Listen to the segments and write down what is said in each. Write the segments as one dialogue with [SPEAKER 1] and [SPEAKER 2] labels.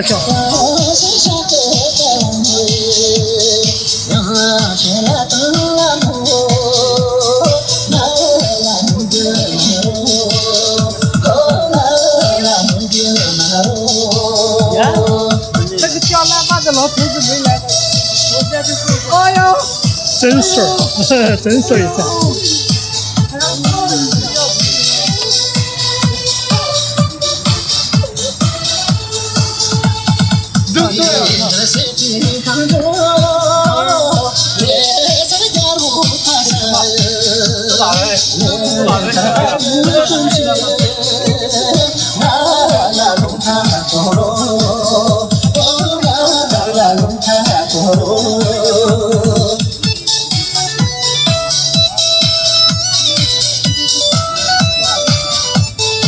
[SPEAKER 1] 笑。
[SPEAKER 2] 这个叫腊八的老头子没来的，我家就是。哎呦，
[SPEAKER 1] 真事儿，真事儿在。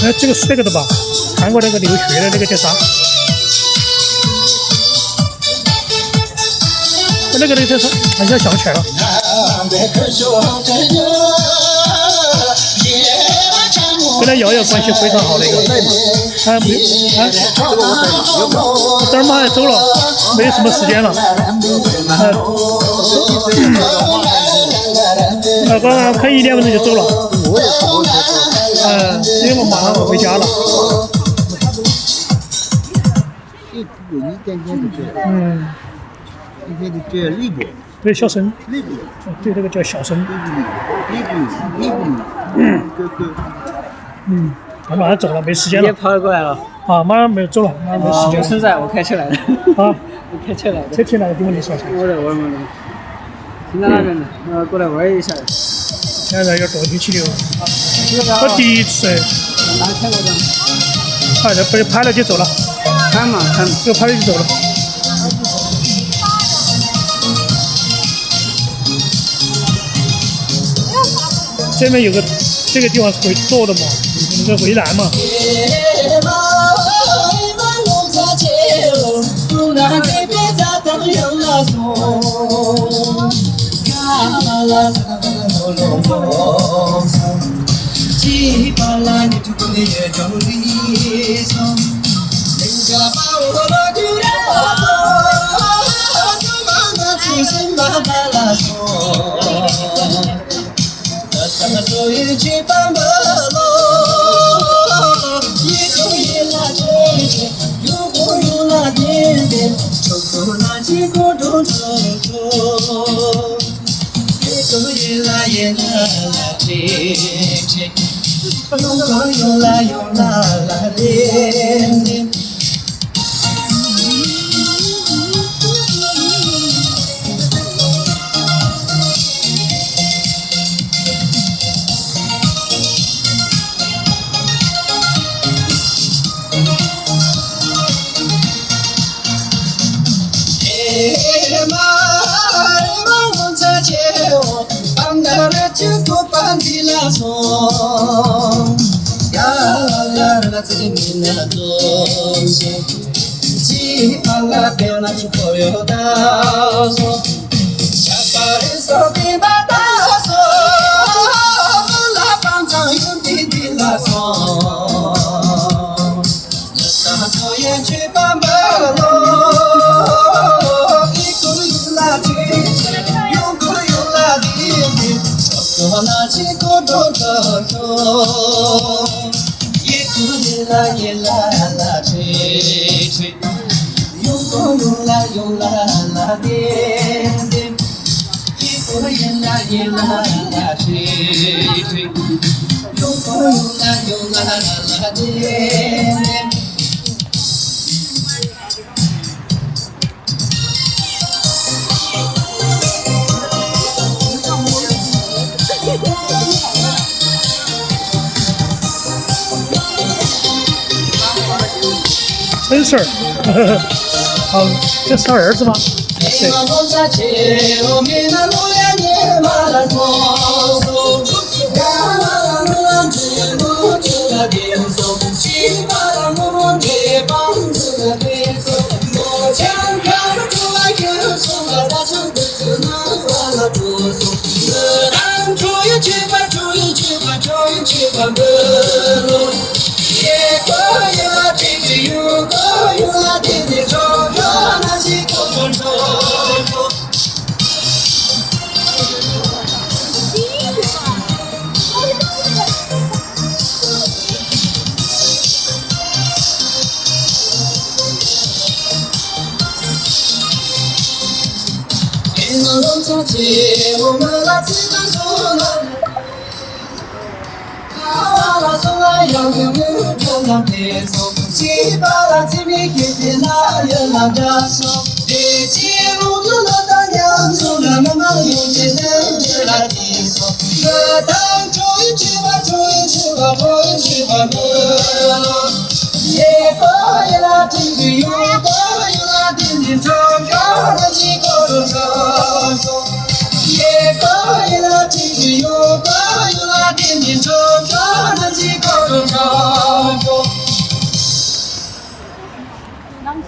[SPEAKER 1] 哎，这个是那个的吧？韩国那个流血的那个叫啥？那个叫啥？好像想不起来了。跟他瑶瑶关系非常好的一个。他没等儿马上走了，没什么时间了。刚刚开1、2分钟就走了。因为我马上回家了。
[SPEAKER 3] 有一点点的觉，一点的觉力不？
[SPEAKER 1] 对，小生。
[SPEAKER 3] 力不？
[SPEAKER 1] 对，这个叫小生。
[SPEAKER 3] 力不，哥。
[SPEAKER 1] 他马上走了，没时间了。
[SPEAKER 2] 也跑过来了。
[SPEAKER 1] 啊，马上没走了，马上没时间了。
[SPEAKER 2] 我身在，我开车来的。
[SPEAKER 1] 啊，
[SPEAKER 2] 我开车来的。
[SPEAKER 1] 车停哪个地方？你说下。
[SPEAKER 2] 我停在那边的，过来玩一下。
[SPEAKER 1] 现在要多天气流。我第一次。
[SPEAKER 2] 哪天来的？
[SPEAKER 1] 这被拍了就走了。
[SPEAKER 2] 拍嘛。
[SPEAKER 1] 就拍了就走了。这边有个这个地方是可以坐的嘛，那个围栏嘛。真事儿，好，这是他儿子吗？对。
[SPEAKER 2] 能容下去，我们来自己说了。啊啦从来要有人这样的走，七八啦几米给别那也拉着手，一起路途了大娘，走了慢慢有些人也来的手，这当终于去吧，终于去吧，终于去吧，也可以啦，听句有可以啦，听听唱歌的几个唱。也可以了，听句有可以了，听听唱歌的几个唱。
[SPEAKER 4] 남친